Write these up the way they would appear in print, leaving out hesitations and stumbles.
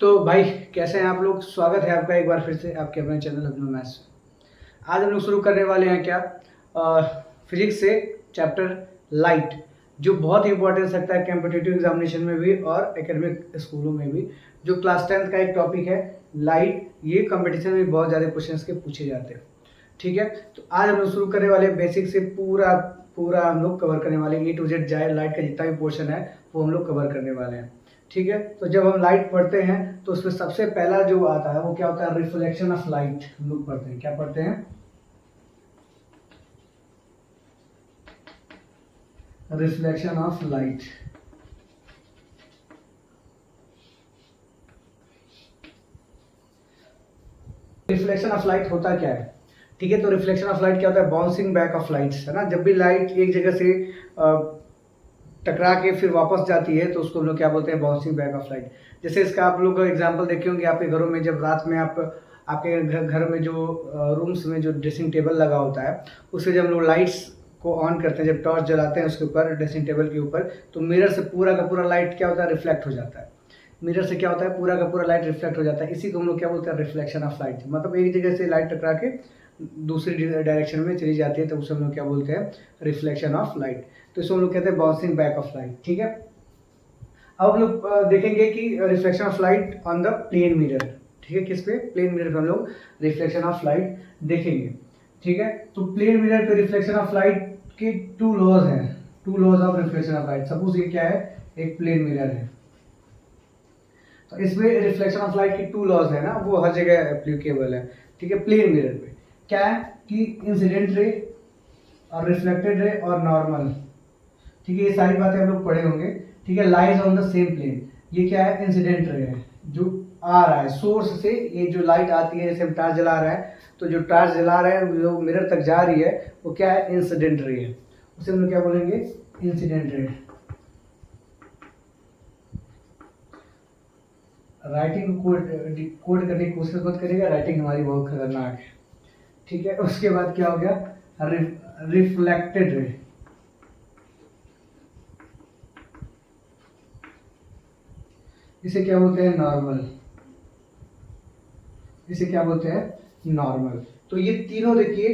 तो भाई, कैसे हैं आप लोग? स्वागत है आपका एक बार फिर से आपके अपने चैनल अभिनव मैथ्स। आज हम लोग शुरू करने वाले हैं क्या, फिजिक्स से चैप्टर लाइट, जो बहुत ही इंपॉर्टेंस रखता है कॉम्पिटिटिव एग्जामिनेशन में भी और एकेडमिक स्कूलों में भी। जो क्लास 10th का एक टॉपिक है लाइट, ये कंपटीशन में बहुत ज़्यादा क्वेश्चंस के पूछे जाते हैं। ठीक है, तो आज हम लोग शुरू करने वाले बेसिक से पूरा पूरा हम लोग कवर करने वाले ए टू जेड जाए लाइट का जितना भी पोर्शन है वो हम लोग कवर करने वाले हैं। ठीक है, तो जब हम लाइट पढ़ते हैं तो उसमें सबसे पहला जो आता है वो क्या होता है, रिफ्लेक्शन ऑफ लाइट। हम लोग पढ़ते हैं, क्या पढ़ते हैं? Reflection of light. Reflection of light होता क्या है? ठीक है, तो रिफ्लेक्शन ऑफ लाइट क्या होता है? बाउंसिंग बैक ऑफ लाइट्स, है ना। जब भी लाइट एक जगह से टकरा के फिर वापस जाती है तो उसको हम लोग क्या बोलते हैं? Bouncing back of light. जैसे इसका आप लोग एग्जांपल देखे होंगे आपके घरों में, जब रात में आप आपके घर में जो रूम्स में जो ड्रेसिंग टेबल लगा होता है, उससे जब हम लोग लाइट्स को ऑन करते हैं, जब टॉर्च जलाते हैं उसके ऊपर ड्रेसिंग टेबल के ऊपर, तो मिरर से पूरा का पूरा लाइट क्या होता है? रिफ्लेक्ट हो जाता है। मिरर से क्या होता है? पूरा का पूरा लाइट रिफ्लेक्ट हो जाता है। इसी को हम लोग क्या बोलते हैं? Reflection of light. मतलब एक जगह से लाइट टकरा के दूसरी डायरेक्शन में चली जाती है तो उसे हम लोग क्या बोलते हैं? Reflection of light. तो इसको हम लोग कहते हैं बाउंसिंग बैक ऑफ लाइट। ठीक है, अब हम लोग देखेंगे कि reflection of light on the plane mirror. ठीक है, किस पे? प्लेन मिरर पे हम लोग रिफ्लेक्शन ऑफ लाइट देखेंगे। ठीक है, तो प्लेन मिरर पे रिफ्लेक्शन ऑफ लाइट के टू लॉज हैं, two laws of reflection of light. Suppose ये क्या है? एक प्लेन मिरर है, तो इसमें रिफ्लेक्शन ऑफ लाइट की टू लॉज है ना, वो हर जगह एप्लीकेबल है। ठीक है, प्लेन मिरर पे क्या है कि इंसिडेंट रे और रिफ्लेक्टेड रे और नॉर्मल, ठीक है, ये सारी बातें हम लोग पढ़े होंगे। ठीक है, lies on the same plane. ये क्या है? इंसिडेंट रे है, जो आ रहा है सोर्स से। ये जो लाइट आती है, जैसे हम टार्च जला रहे हैं, तो जो टार्च जला रहे हैं जो मिरर तक जा रही है वो क्या है? इंसिडेंट रे है। उसे हम लोग क्या बोलेंगे? Incident ray. राइटिंग कोड करने की कोशिश मत करिएगा, राइटिंग हमारी बहुत खतरनाक है। ठीक है, उसके बाद क्या हो गया? Reflected ray. इसे क्या बोलते हैं? नॉर्मल। इसे क्या बोलते हैं? नॉर्मल। तो ये तीनों देखिए,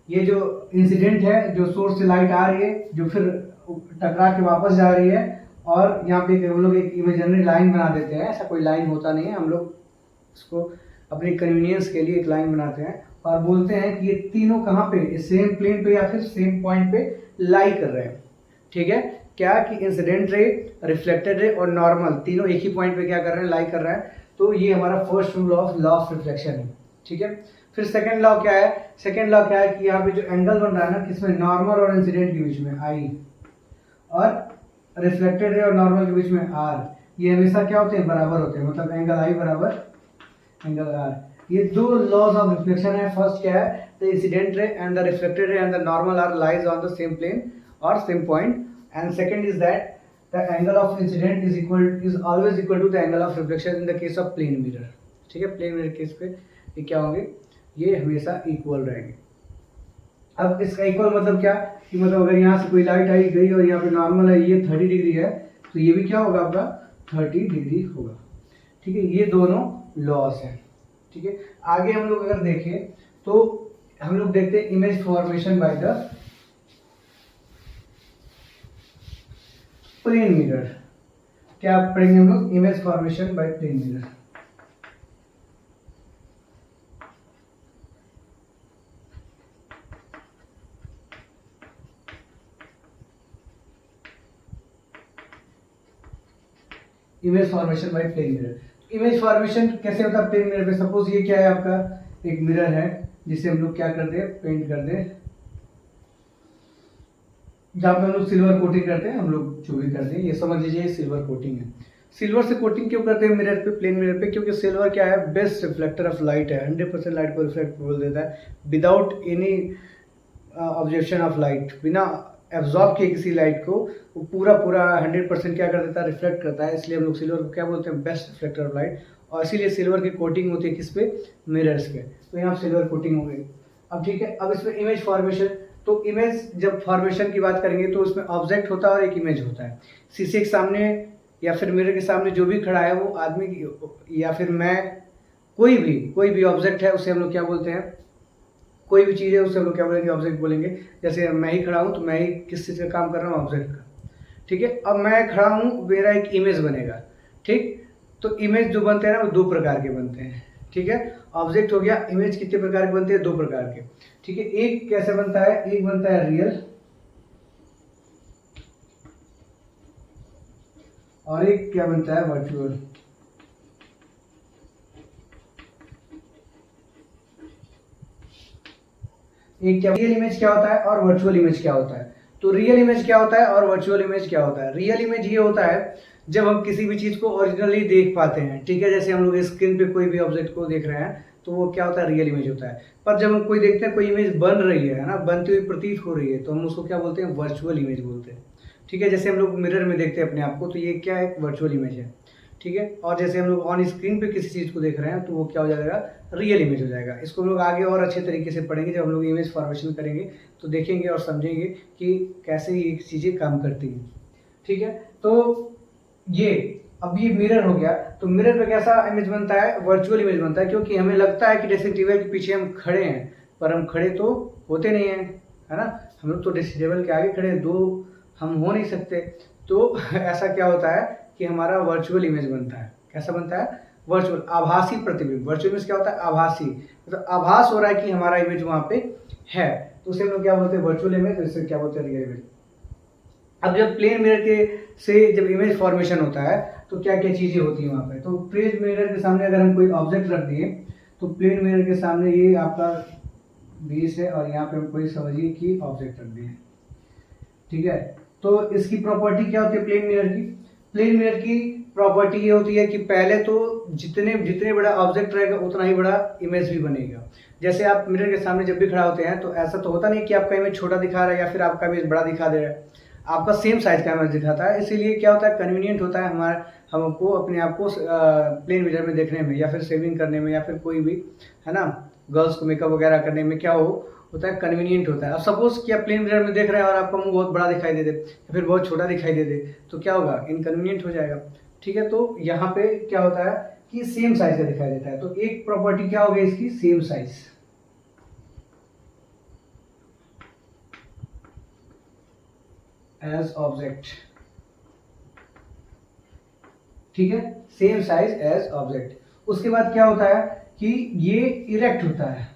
ये जो इंसिडेंट है, जो सोर्स से लाइट आ रही है, जो फिर टकरा के वापस जा रही है, और यहाँ पे हम लोग एक इमेजिनरी लाइन बना देते हैं। ऐसा कोई लाइन होता नहीं है, हम लोग इसको अपनी कन्वीनियंस के लिए एक लाइन बनाते हैं और बोलते हैं कि ये तीनों कहाँ पे? सेम प्लेन पे या फिर सेम पॉइंट पे लाई कर रहे हैं। ठीक है, क्या कि इंसिडेंट रे, रिफ्लेक्टेड रे और नॉर्मल तीनों एक ही पॉइंट पे क्या कर रहे हैं? लाई कर रहे हैं। तो ये हमारा first rule of law of reflection है। ठीक है, फिर सेकंड लॉ क्या है? सेकंड लॉ क्या है कि यहाँ पे जो एंगल बन रहा है ना, किसमें? नॉर्मल और इंसिडेंट के बीच में आई, और रिफ्लेक्टेड रे और नॉर्मल के बीच में आर, ये हमेशा क्या होते हैं? बराबर होते हैं। मतलब एंगल आई बराबर एंगल आर। ये दो लॉज ऑफ रिफ्लेक्शन है। फर्स्ट क्या है? The incident ray and the reflected ray and the normal are lies on the same plane और same point. And second is that the angle of incident is always equal to the angle of reflection in the case of plane mirror। ठीक है, plane mirror case पे ये क्या होंगे? ये हमेशा equal रहेंगे। अब इसका इक्वल मतलब क्या कि मतलब अगर यहाँ से कोई लाइट आई गई और यहाँ पे नॉर्मल है, ये 30 डिग्री है, तो ये भी क्या होगा? आपका 30 डिग्री होगा। ठीक है, ये दोनों लॉस हैं। ठीक है, आगे हम लोग अगर देखें तो हम लोग देखते हैं image formation by the plane mirror. क्या पढ़ेंगे हम लोग? Image formation by plane mirror. Image formation by plane mirror. Image formation कैसे होता है प्लेन मिरर पे? सपोज ये क्या है? आपका एक मिरर है जिसे हम लोग क्या करते हैं? पेंट कर दे, जहाँ पे हम लोग सिल्वर कोटिंग करते हैं, हम लोग जो भी करते हैं, ये समझ लीजिए सिल्वर कोटिंग है। सिल्वर से कोटिंग क्यों करते हैं मिरर पे, प्लेन मिरर पे? क्योंकि सिल्वर क्या है? बेस्ट रिफ्लेक्टर ऑफ लाइट है। 100% लाइट को रिफ्लेक्ट बोल देता है without any objection of light. बिना एब्जॉर्ब किए किसी लाइट को वो पूरा पूरा 100% क्या कर देता है? रिफ्लेक्ट करता है। इसलिए हम लोग सिल्वर को क्या बोलते हैं? Best reflector of light. और इसीलिए सिल्वर की कोटिंग होती है किस पे? मिरर्स पे। तो यहाँ सिल्वर कोटिंग हो गई। अब ठीक है, अब इसमें इमेज फॉर्मेशन। तो इमेज जब फॉर्मेशन की बात करेंगे तो उसमें ऑब्जेक्ट होता है और एक इमेज होता है। शीशे के सामने या फिर मिरर के सामने जो भी खड़ा है वो आदमी या फिर मैं, कोई भी ऑब्जेक्ट है उसे हम लोग क्या बोलते हैं, कोई भी चीज़ है उससे हम लोग क्या बोलेंगे, ऑब्जेक्ट बोलेंगे। जैसे मैं ही खड़ा हूँ तो मैं ही किस चीज़ का काम कर रहा हूँ, ऑब्जेक्ट का। ठीक है, अब मैं खड़ा हूँ, मेरा एक इमेज बनेगा। ठीक, तो इमेज जो बनते हैं ना वो दो प्रकार के बनते हैं। ठीक है, ऑब्जेक्ट हो गया, इमेज कितने प्रकार के बनते हैं, दो प्रकार के। ठीक है, एक कैसे बनता है, एक बनता है रियल और एक क्या बनता है, वर्चुअल। एक क्या, रियल इमेज क्या होता है और वर्चुअल इमेज क्या होता है। तो रियल इमेज क्या होता है और वर्चुअल इमेज क्या होता है। रियल इमेज ये होता है जब हम किसी भी चीज को ओरिजिनली देख पाते हैं। ठीक है, जैसे हम लोग स्क्रीन पे कोई भी ऑब्जेक्ट को देख रहे हैं तो वो क्या होता है, रियल इमेज होता है। पर जब हम कोई देखते हैं, कोई इमेज बन रही है ना, बनती हुई प्रतीत हो रही है, तो हम उसको क्या बोलते हैं, वर्चुअल इमेज बोलते हैं। ठीक है, जैसे हम लोग मिरर में देखते हैं अपने आप को, तो ये क्या है, वर्चुअल इमेज है। ठीक है, और जैसे हम लोग ऑन स्क्रीन पे किसी चीज़ को देख रहे हैं तो वो क्या हो जाएगा, रियल इमेज हो जाएगा। इसको हम लोग आगे और अच्छे तरीके से पढ़ेंगे, जब हम लोग इमेज फॉर्मेशन करेंगे तो देखेंगे और समझेंगे कि कैसे ये चीज़ें काम करती हैं। ठीक है, तो ये अब ये मिरर हो गया, तो मिरर पे कैसा इमेज बनता है, वर्चुअल इमेज बनता है, क्योंकि हमें लगता है कि जैसे टेबल के पीछे हम खड़े हैं, पर हम खड़े तो होते नहीं हैं, है ना। हम लोग तो टेबल के आगे खड़े हैं, दो हम हो नहीं सकते। तो ऐसा क्या होता है कि हमारा वर्चुअल इमेज बनता है। कैसा बनता है, वर्चुअल, आभासी प्रतिबिंब। वर्चुअल इमेज क्या होता है, आभासी, मतलब आभास हो रहा है कि हमारा इमेज वहां पे है, तो उसे हम लोग क्या बोलते हैं, वर्चुअल इमेज। इसे क्या बोलते हैं, रियल इमेज। अब जब प्लेन मिरर के से जब इमेज फॉर्मेशन होता है तो क्या क्या चीजें होती है वहां पे। तो प्लेन मिरर के सामने अगर हम कोई ऑब्जेक्ट रख दिए, तो प्लेन मिरर के सामने ये आपका बेस है और यहाँ पे हम कोई समझिए कि ऑब्जेक्ट रख दिए। ठीक है, तो इसकी प्रॉपर्टी क्या होती है प्लेन मिरर की। प्लेन मिरर की प्रॉपर्टी ये होती है कि पहले तो जितने जितने बड़ा ऑब्जेक्ट रहेगा उतना ही बड़ा इमेज भी बनेगा। जैसे आप मिरर के सामने जब भी खड़ा होते हैं तो ऐसा तो होता नहीं कि आपका इमेज छोटा दिखा रहा है या फिर आपका इमेज बड़ा दिखा दे रहा है, आपका सेम साइज का इमेज दिखाता है। इसीलिए क्या होता है, कन्वीनियंट होता है हमारा, हमको अपने आप को प्लेन मिरर में देखने में, या फिर शेविंग करने में, या फिर कोई भी, है ना, गर्ल्स को मेकअप वगैरह करने में क्या होता है, कन्वीनियंट होता है। अब सपोज कि आप प्लेन मिरर में देख रहे हैं और आपका मुंह बहुत बड़ा दिखाई दे या फिर बहुत छोटा दिखाई दे तो क्या होगा, इनकन्वीनियंट हो जाएगा। ठीक है, तो यहाँ पे क्या होता है कि सेम साइज का दिखाई देता है। तो एक प्रॉपर्टी क्या हो गई इसकी, सेम साइज एज ऑब्जेक्ट। ठीक है, सेम साइज एज ऑब्जेक्ट। उसके बाद क्या होता है कि ये इरेक्ट होता है।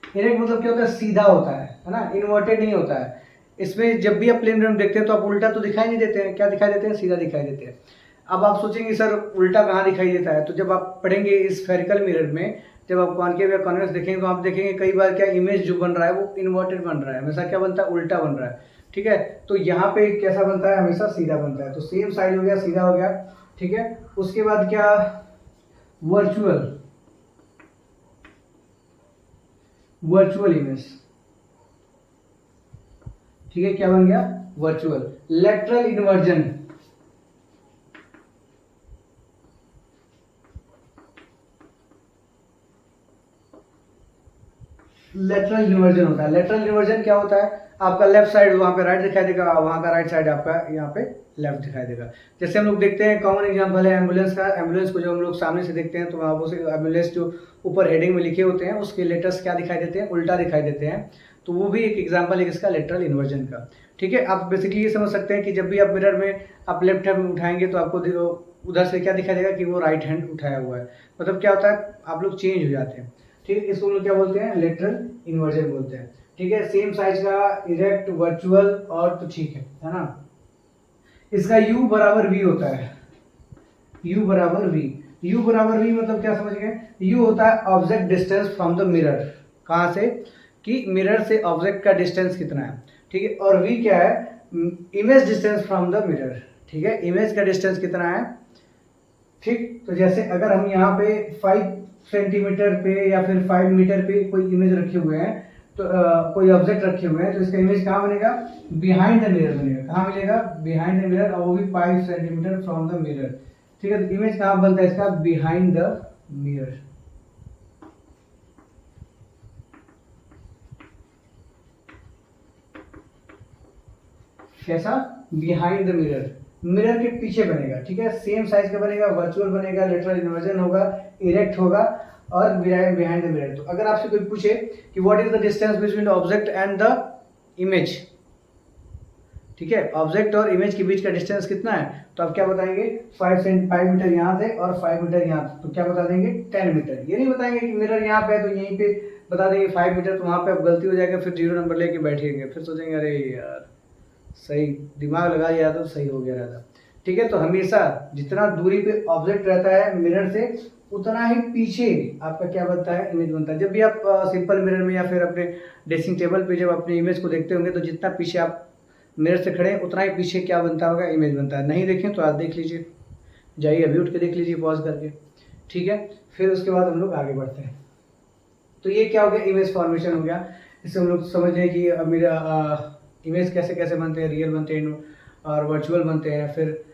इरेक्ट मतलब क्या होता है, सीधा होता है ना, इन्वर्टेड नहीं होता है। इसमें जब भी आप प्लेन मिरर में देखते हैं तो आप उल्टा तो दिखाई नहीं देते हैं, क्या दिखाई देते हैं, सीधा दिखाई देते हैं। अब आप सोचेंगे सर उल्टा कहाँ दिखाई देता है, तो जब आप पढ़ेंगे इस स्फेरिकल मिरर में, जब आप कॉनकेव या कॉन्वेक्स देखेंगे तो आप देखेंगे कई बार क्या इमेज जो बन रहा है वो इन्वर्टेड बन रहा है, हमेशा क्या बनता है, उल्टा बन रहा है। ठीक है, तो यहाँ पे कैसा बनता है, हमेशा सीधा बनता है। तो सेम साइज हो गया, सीधा हो गया। ठीक है, उसके बाद क्या, वर्चुअल इमेज। ठीक है, क्या बन गया, virtual. Lateral inversion, lateral inversion होता है। लेटरल इन्वर्जन क्या होता है, आपका लेफ्ट साइड वहां पे राइट दिखाई देगा, वहां का राइट साइड आपका यहाँ पे लेफ्ट दिखाई देगा। जैसे हम लोग देखते हैं, कॉमन एग्जांपल है एम्बुलेंस का। एम्बुलेंस को जब हम लोग सामने से देखते हैं तो वहां से एम्बुलेंस जो ऊपर हेडिंग में लिखे होते हैं उसके लेटर्स क्या दिखाई देते हैं, उल्टा दिखाई देते हैं। तो वो भी एक एग्जाम्पल है इसका, लेटरल इन्वर्जन का। ठीक है, आप बेसिकली ये समझ सकते हैं कि जब भी आप मिरर में आप लेफ्ट हैंड उठाएंगे तो आपको उधर से क्या दिखाई देगा कि वो राइट हैंड उठाया हुआ है। मतलब क्या होता है, आप लोग चेंज हो जाते हैं। ठीक है, इसको हम लोग क्या बोलते हैं, लेटरल इन्वर्जन बोलते हैं। ठीक है, सेम साइज का, इरेक्ट, वर्चुअल, और तो ठीक है ना। इसका u बराबर v होता है, u बराबर v। u बराबर v मतलब क्या समझ गए, u होता है object distance from the mirror. कहां से, कि मिरर से ऑब्जेक्ट का डिस्टेंस कितना है। ठीक है, और v क्या है, image distance from the mirror. ठीक है, इमेज का डिस्टेंस कितना है। ठीक, तो जैसे अगर हम यहाँ पे 5 सेंटीमीटर पे या फिर 5 मीटर पे कोई इमेज रखे हुए हैं, तो कोई ऑब्जेक्ट रखे हुए हैं, तो इसका इमेज कहाँ बनेगा, बिहाइंड द मिरर बनेगा। कहाँ मिलेगा, बिहाइंड द मिरर, और वो भी 5 सेंटीमीटर फ्रॉम द मिरर। ठीक है, तो इमेज कहाँ बनता है इसका, बिहाइंड द मिरर। कैसा, बिहाइंड द मिरर। मिरर के पीछे बनेगा, ठीक है। सेम साइज का बनेगा, वर्चुअल बनेगा, लेटरल इन्वर्जन होगा, इरेक्ट होगा और बिहाइंड द मिरर। तो अगर आपसे कोई पूछे कि what is the distance between object and the image, ठीक है, ऑब्जेक्ट और इमेज के बीच का डिस्टेंस कितना है, तो आप क्या बताएंगे 5 मीटर यहाँ से और 5 मीटर यहाँ से, तो क्या बता देंगे 10 मीटर। ये नहीं बताएंगे कि मिरर यहाँ पे है तो यहीं पे बता देंगे 5 मीटर, तो वहाँ पे आप गलती हो जाएगा, फिर 0 नंबर लेके बैठेंगे, फिर सोचेंगे अरे यार सही दिमाग लगा दिया तो सही हो गया रहता, ठीक है। तो हमेशा जितना दूरी पे ऑब्जेक्ट रहता है मिरर से, उतना ही पीछे आपका क्या बनता है, इमेज बनता है। जब भी आप सिंपल मिरर में या फिर अपने ड्रेसिंग टेबल पे जब अपने इमेज को देखते होंगे, तो जितना पीछे आप मिरर से खड़े हैं उतना ही पीछे क्या बनता होगा, इमेज बनता है। नहीं देखें तो आप देख लीजिए, जाइए अभी उठ के देख लीजिए पॉज करके, ठीक है। फिर उसके बाद हम लोग आगे बढ़ते हैं। तो ये क्या हो गया, इमेज फॉर्मेशन हो गया। इससे हम लोग समझ गए कि मेरा इमेज कैसे कैसे बनते हैं, रियल बनते हैं और वर्चुअल बनते हैं, फिर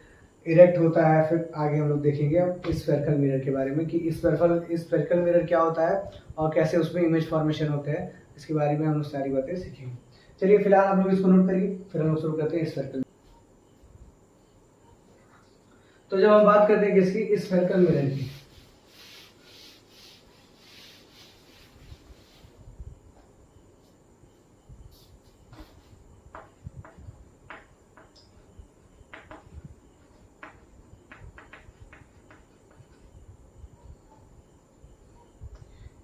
इरेक्ट होता है। फिर आगे हम लोग देखेंगे अब स्फेरिकल मिरर के बारे में कि स्फेरिकल मिरर क्या होता है और कैसे उसमें इमेज फॉर्मेशन होते हैं, इसके बारे में हम लोग सारी बातें सीखेंगे। चलिए फिलहाल आप लोग इसको नोट करिए, फिर हम लोग शुरू करते हैं स्फेरिकल। तो जब हम बात करते हैं किसकी, स्फेरिकल मिरर की,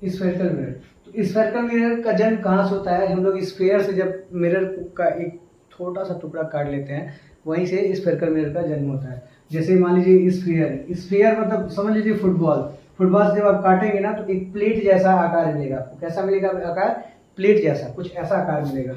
स्फेरिकल मिरर। तो स्फेरिकल मिरर का जन्म कहाँ से होता है, हम लोग स्फेयर से जब मिरर का एक छोटा सा टुकड़ा काट लेते हैं, वहीं से स्फेरिकल मिरर का जन्म होता है। जैसे मान लीजिए स्फेयर मतलब समझ लीजिए फुटबॉल से जब आप काटेंगे ना, तो एक प्लेट जैसा आकार मिलेगा आपको। कैसा मिलेगा आकार, प्लेट जैसा, कुछ ऐसा आकार मिलेगा,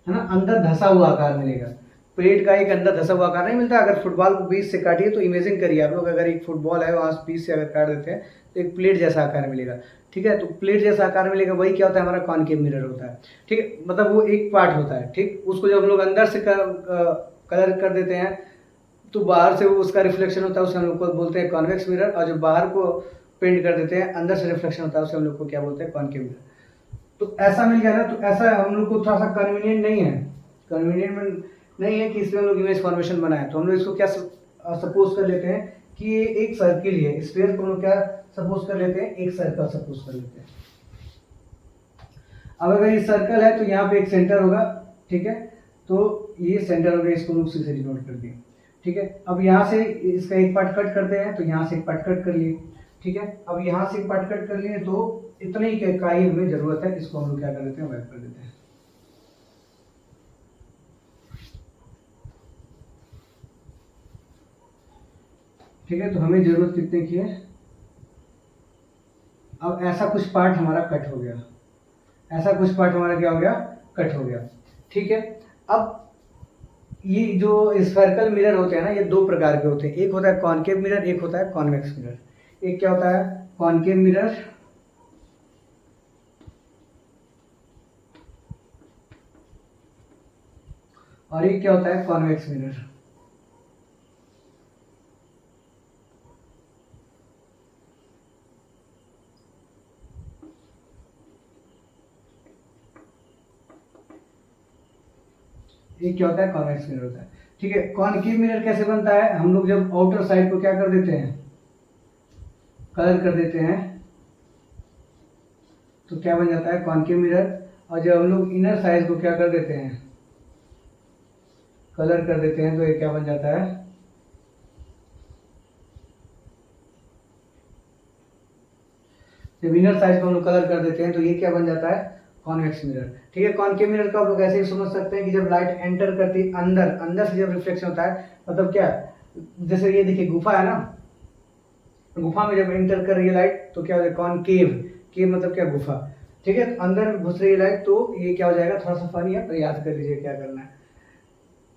है ना, अंदर धसा हुआ आकार मिलेगा। प्लेट का एक अंदर धसा हुआ आकार नहीं मिलता। अगर फुटबॉल को बीच से काटिए तो इमेजिन करिए आप लोग, अगर एक फुटबॉल है वहाँ बीच से अगर काट देते हैं तो एक प्लेट जैसा आकार मिलेगा, ठीक है। तो प्लेट जैसा आकार मिलेगा, वही क्या होता है, हमारा कॉनकेव मिरर होता है, ठीक है। मतलब वो एक पार्ट होता है, ठीक। उसको जब हम लोग अंदर से कलर कर देते हैं तो बाहर से वो उसका रिफ्लेक्शन होता है, उसे हम लोग को बोलते हैं कॉन्वेक्स मिरर। और जो बाहर को पेंट कर देते हैं, अंदर से रिफ्लेक्शन होता है, उसे हम लोग को क्या बोलते हैं, कॉनकेव मिरर। तो ऐसा मिल गया ना, तो ऐसा हम लोग को थोड़ा सा कन्वीनियंट नहीं है, कन्वीनियंट नहीं है कि इसमें हम लोग इमेज फॉर्मेशन बनाए। तो हम लोग इसको क्या सपोज कर लेते हैं कि ये एक सर्किल ही है। स्फीयर को हम लोग क्या सपोज कर लेते हैं, एक सर्कल सपोज कर लेते हैं। अब अगर ये सर्कल है तो यहाँ पे एक सेंटर होगा, ठीक है। तो ये सेंटर हो गया, इसको लोग से डिनोट कर दिए, ठीक है। अब यहाँ से इसका एक पार्ट कट करते हैं, तो यहाँ से एक पार्ट कट कर लिए, ठीक है। अब यहाँ से एक पार्ट कट कर लिए, तो इतने ही का ही हमें जरूरत है, इसको हम लोग क्या कर देते हैं, वाइप कर देते हैं, ठीक है। तो हमें जरूरत कितने की है, अब ऐसा कुछ पार्ट हमारा कट हो गया, ऐसा कुछ पार्ट हमारा क्या हो गया, कट हो गया, ठीक है। अब ये जो स्फेरिकल मिरर होते हैं ना, ये दो प्रकार के होते हैं, एक होता है कॉनकेव मिरर, एक होता है कॉन्वेक्स मिरर। एक क्या होता है, कॉनकेव मिरर, और एक क्या होता है, कॉन्वेक्स मिरर। एक क्या होता है, कॉन्वेक्स मिरर होता है, ठीक है। कॉनकेव मिरर कैसे बनता है, हम लोग जब आउटर साइड को क्या कर देते हैं, कलर कर देते हैं, तो क्या बन जाता है, कॉनकेव मिरर। और जब हम लोग इनर साइड को क्या कर देते हैं, कलर कर देते हैं, तो ये क्या बन जाता है, जब इनर साइड को हम लोग कलर कर देते हैं तो ये क्या बन जाता है, कॉन्वेक्स मिरर, ठीक है। कॉनकेव मिरर का आप लोग ऐसे ही समझ सकते हैं कि जब लाइट एंटर करती है अंदर से जब रिफ्लेक्शन होता है, मतलब क्या, जैसे ये देखिए गुफा है ना, गुफा में जब एंटर कर रही है लाइट तो क्या हो जाएगा, कॉनकेव, केव मतलब क्या, गुफा, ठीक है। अंदर घुस रही है लाइट तो ये क्या हो जाएगा, थोड़ा सा फनी है पर याद कर लीजिए क्या करना है।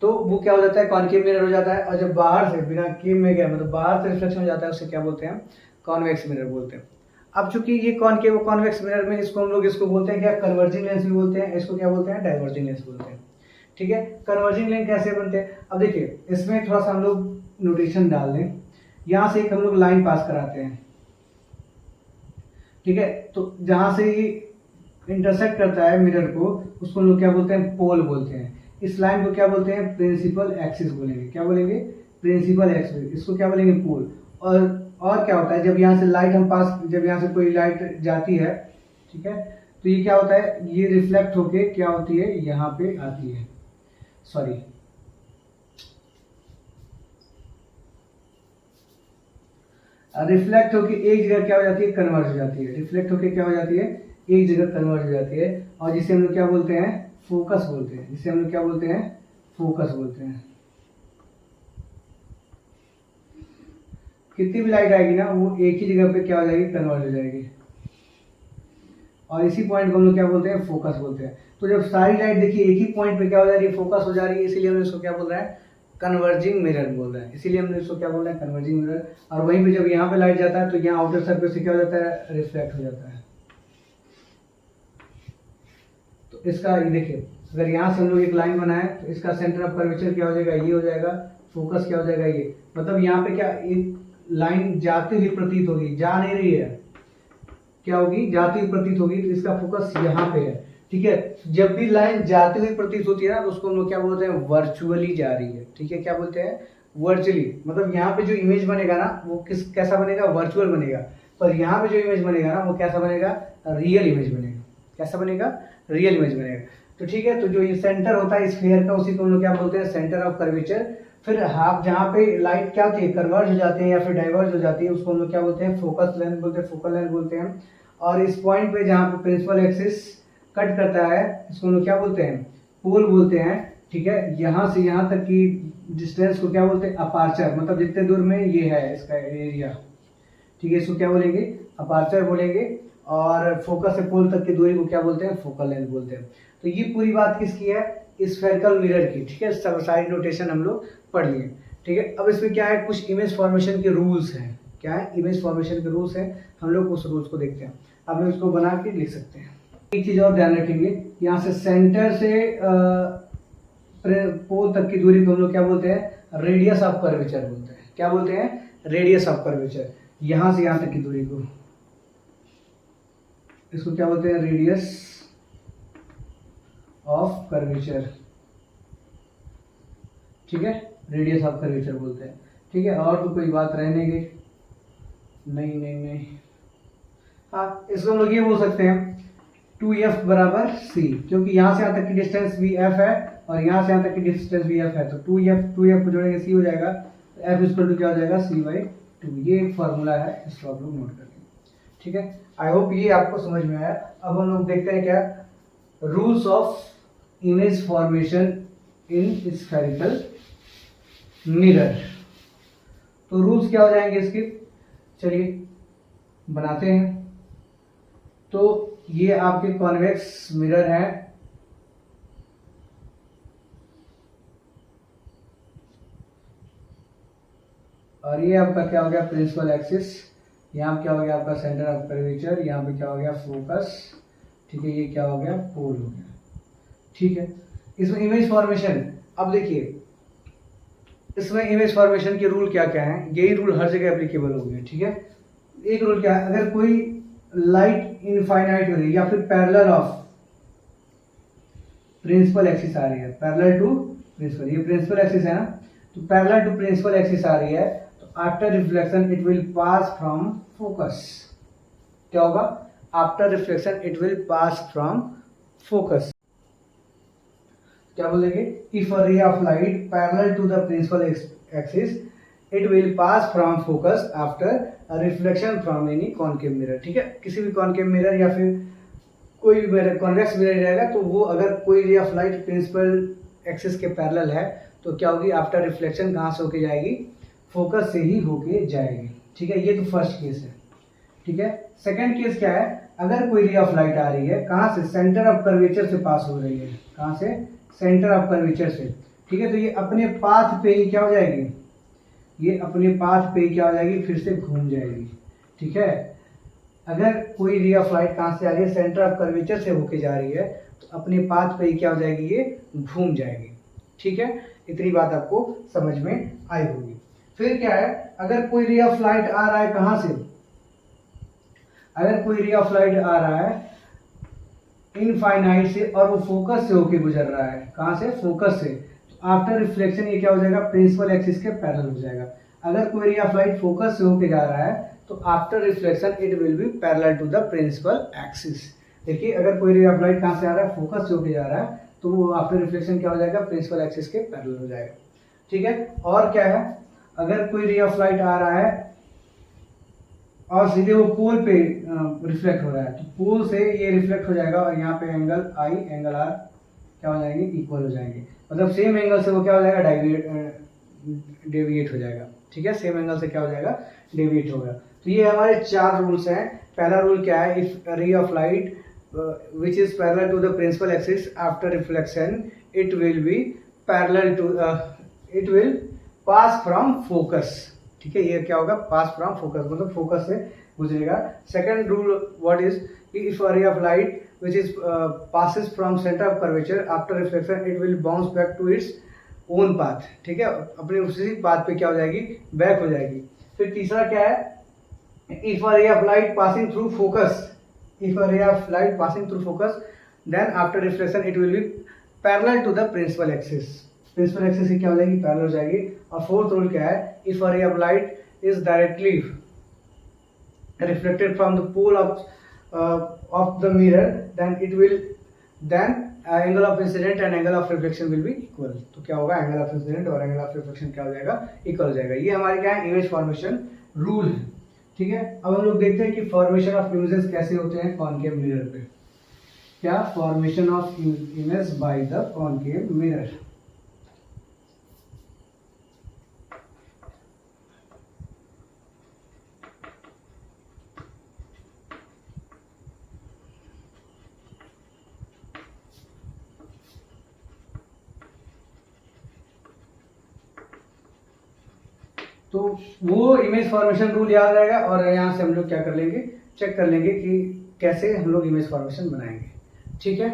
तो वो क्या हो जाता है, कॉनकेव मिरर हो जाता है। और जब बाहर से बिना केव में गया, मतलब बाहर से रिफ्लेक्शन हो जाता है, उसे क्या बोलते हैं, कॉन्वेक्स मिरर बोलते हैं। अब चूंकि ये कॉनकेव कॉन्वेक्स मिरर में इसको हम लोग इसको बोलते हैं क्या, कन्वर्जिंग लेंस भी बोलते हैं, इसको क्या बोलते हैं, डाइवर्जिंग लेंस बोलते हैं, ठीक है। कन्वर्जिंग लेंस कैसे बनते हैं, अब देखिए इसमें थोड़ा सा हम लोग नोटेशन डाल दें। यहाँ से एक हम लोग लाइन पास कराते हैं, ठीक है। तो जहां से ये इंटरसेक्ट करता है मिरर को, उसको हम लोग क्या बोलते हैं, पोल बोलते हैं। इस लाइन को क्या बोलते हैं, प्रिंसिपल एक्सिस बोलेंगे। क्या बोलेंगे, प्रिंसिपल एक्सिस। इसको क्या बोलेंगे, पोल। और क्या होता है, जब यहाँ से लाइट हम पास, जब यहाँ से कोई लाइट जाती है, ठीक है, तो ये क्या होता है, ये रिफ्लेक्ट होके क्या होती है, यहाँ पे आती है, सॉरी, रिफ्लेक्ट होके एक जगह क्या हो जाती है, कन्वर्ज हो जाती है। रिफ्लेक्ट होके क्या हो जाती है, एक जगह कन्वर्ज हो जाती है, और जिसे हम लोग क्या बोलते हैं, फोकस बोलते हैं। जिसे हम लोग क्या बोलते हैं, फोकस बोलते हैं। कितनी भी लाइट आएगी ना, वो एक ही जगह पे क्या हो जाएगी, कन्वर्ज हो जाएगी, और इसी पॉइंट को हम लोग क्या बोलते हैं, फोकस बोलते हैं। तो जब सारी लाइट देखिए एक ही पॉइंट पे क्या हो जा रही है, फोकस हो जा रही है, इसीलिए हम इसको क्या बोल रहे हैं, कन्वर्जिंग मिरर बोल रहे हैं। इसीलिए हमने इसको क्या बोल रहे हैं, कन्वर्जिंग मिरर। और वहीं पे जब यहाँ पे लाइट जाता है तो यहाँ आउटर सरफेस से क्या हो जाता है, रिफ्लेक्ट हो जाता है। तो इसका ये देखिए, अगर यहाँ से हम लोग एक लाइन बनाए तो इसका सेंटर ऑफ कर्वेचर क्या हो जाएगा, ये हो जाएगा, फोकस क्या हो जाएगा, ये। मतलब यहाँ पे क्या एक लाइन जाती हुई प्रतीत होगी, जा नहीं रही है, क्या होगी, जाती हुई प्रतीत होगी, तो इसका फोकस यहाँ पे है, ठीक है। जब भी लाइन जाती हुई प्रतीत होती है ना, तो उसको हम लोग क्या बोलते हैं, वर्चुअली जा रही है, ठीक है। क्या बोलते हैं, वर्चुअली। मतलब यहाँ पे जो इमेज बनेगा ना, वो कैसा बनेगा, वर्चुअल बनेगा। पर यहाँ पे जो इमेज बनेगा ना, वो कैसा बनेगा, रियल इमेज बनेगा। कैसा बनेगा, रियल इमेज बनेगा। तो ठीक है, तो जो ये सेंटर होता है स्फीयर का, उसी को हम लोग क्या बोलते हैं, सेंटर ऑफ कर्वेचर। फिर हाफ जहाँ पे लाइट क्या होती है, कन्वर्ज हो जाती है या फिर डाइवर्ज हो जाती है, उसको हम लोग क्या बोलते हैं, फोकस लेंथ बोलते हैं, फोकल लेंथ बोलते हैं। और इस पॉइंट पे जहाँ पे प्रिंसिपल एक्सिस कट करता है, इसको हम लोग क्या बोलते हैं, पोल बोलते हैं, ठीक है। यहाँ से यहाँ तक की डिस्टेंस को क्या बोलते हैं, अपार्चर। मतलब जितने दूर में ये है इसका एरिया, ठीक है, इसको क्या बोलेंगे, अपार्चर बोलेंगे। और फोकस से पोल तक की दूरी को क्या बोलते हैं, फोकल लेंथ बोलते हैं। तो ये पूरी बात किसकी है, स्फेरिकल मिरर की, ठीक है। सब सारी नोटेशन हम लोग पढ़ लिए, ठीक है। अब इसमें क्या है, कुछ इमेज फॉर्मेशन के रूल्स हैं। क्या है, इमेज फॉर्मेशन के रूल्स हैं, हम लोग उस रूल्स को देखते हैं। अब हम इसको बना के लिख सकते हैं। एक चीज और ध्यान रखेंगे, यहाँ से सेंटर से पोल तक की दूरी को हम लोग क्या बोलते हैं, रेडियस ऑफ कर्वेचर बोलते हैं। क्या बोलते हैं, रेडियस ऑफ कर्वेचर। यहाँ से यहाँ तक की दूरी को, इसको क्या बोलते हैं, रेडियस ऑफ कर्वेचर, ठीक है, रेडियस ऑफ कर्वेचर बोलते हैं, ठीक है। और तो कोई बात रहने गई, नहीं। हाँ, इसको हम लोग ये बोल सकते हैं 2f बराबर c, क्योंकि यहाँ से यहाँ तक की डिस्टेंस भी f है और यहाँ से यहाँ तक की डिस्टेंस भी f है। तो 2f को जोड़ेंगे c हो जाएगा, f इक्वल टू क्या हो जाएगा, c/2। ये एक फॉर्मूला है, इसको आप लोग नोट कर लेंगे, ठीक है। आई होप ये आपको समझ में आया। अब हम लोग देखते हैं क्या, rules of image formation in spherical mirror. तो रूल्स क्या हो जाएंगे इसके, चलिए बनाते हैं। तो ये आपके कॉन्वेक्स मिरर है, और ये आपका क्या हो गया, प्रिंसिपल एक्सिस। यहाँ क्या हो गया आपका सेंटर ऑफ कर्वेचर, यहाँ पे क्या हो गया, फोकस, ठीक है। ये क्या हो गया, पोल हो गया, ठीक है। इसमें इमेज फॉर्मेशन, अब देखिए इसमें इमेज फॉर्मेशन के रूल क्या क्या हैं, यही रूल हर जगह एप्लीकेबल हो गए, ठीक है। एक रूल क्या है, अगर कोई लाइट इनफाइनाइट हो रही है या फिर पैरेलल ऑफ प्रिंसिपल एक्सिस आ रही है, पैरेलल टू प्रिंसिपल, ये प्रिंसिपल एक्सिस है ना, तो पैरेलल टू प्रिंसिपल एक्सिस आ रही है, तो after reflection it will pass from focus. क्या होगा, after reflection it will pass from focus. क्या बोलेंगे, if a ray of light parallel to the principal axis it will pass from focus after reflection from any concave mirror, ठीक है। किसी भी concave mirror या फिर कोई भी मिरर, कॉन्वेक्स मिरर रहेगा, तो वो अगर कोई ray of light principal axis के पैरेलल है, तो क्या होगी, आफ्टर रिफ्लेक्शन कहाँ से होके जाएगी, फोकस से ही होके जाएगी, ठीक है। ये तो फर्स्ट केस है, ठीक है। सेकंड केस क्या है, अगर कोई रे ऑफ लाइट आ रही है, कहाँ से, सेंटर ऑफ कर्वेचर से पास हो रही है, कहाँ से, सेंटर ऑफ कर्वेचर से, ठीक है। तो ये अपने पाथ पे ही क्या हो जाएगी, ये अपने पाथ पे ही क्या हो जाएगी, फिर से घूम जाएगी, ठीक है। अगर कोई रे ऑफ लाइट कहाँ से आ रही है, सेंटर ऑफ कर्वेचर से होके जा रही है, तो अपने पाथ पे ही क्या हो जाएगी, ये घूम जाएगी, ठीक है। इतनी बात आपको समझ में आई होगी। फिर क्या है, अगर कोई रे ऑफ लाइट आ रहा है, कहाँ से, अगर कोई रे ऑफ लाइट आ रहा है इनफाइनाइट से, और वो फोकस से होके गुजर रहा है। कहाँ से? फोकस से। आफ्टर रिफ्लेक्शन ये क्या हो जाएगा? प्रिंसिपल एक्सिस के पैरेलल हो जाएगा। अगर कोई रे ऑफ लाइट फोकस से होके जा रहा है तो after reflection it will be parallel to the principal axis. देखिए, अगर कोई रे ऑफ लाइट कहाँ से आ रहा है? फोकस से होके जा रहा है, तो वो आफ्टर रिफ्लेक्शन क्या हो जाएगा? प्रिंसिपल एक्सिस के पैरेलल हो जाएगा। ठीक है। और क्या है? अगर कोई रे ऑफ लाइट आ रहा है और सीधे वो पोल पे रिफ्लेक्ट हो रहा है, तो पोल से ये रिफ्लेक्ट हो जाएगा और यहाँ पे एंगल आई एंगल आर क्या हो जाएंगे? इक्वल हो जाएंगे। मतलब सेम एंगल से वो क्या हो जाएगा? डेविएट हो जाएगा। ठीक है, सेम एंगल से क्या हो जाएगा? डेविएट होगा। तो ये हमारे 4 रूल्स हैं। पहला रूल क्या है? इफ रे of light which is parallel to the principal axis after reflection it will be parallel to it will pass from focus। ठीक है, ये क्या होगा? पास फ्रॉम फोकस, मतलब फोकस से गुजरेगा। Second rule what is? If a ray of light which is passes from center of curvature after reflection it will bounce back to its own path। ठीक है, अपने उसी पाथ पे क्या हो जाएगी? बैक हो जाएगी। फिर तीसरा क्या है? If a ray of light passing through focus, if a ray of light passing through focus then after reflection it will be parallel to the principal axis। principal axis से क्या हो जाएगी? पैरेलल हो जाएगी। और फोर्थ रूल क्या है? if a ray of light is directly reflected from the pole of the mirror then it will then angle of incident and angle of reflection will be equal। तो क्या होगा? angle of incident और angle of reflection क्या हो जाएगा? Equal हो जाएगा। ये हमारे क्या है? इमेज फॉर्मेशन रूल है। ठीक है, अब हम लोग देखते हैं कि फॉर्मेशन ऑफ इमेजेस कैसे होते हैं कॉनकेव मिरर पे। क्या? Formation of image by the concave mirror. तो वो इमेज फॉर्मेशन रूल याद रहेगा और यहाँ से हम लोग क्या कर लेंगे? चेक कर लेंगे कि कैसे हम लोग इमेज फॉर्मेशन बनाएंगे। ठीक है।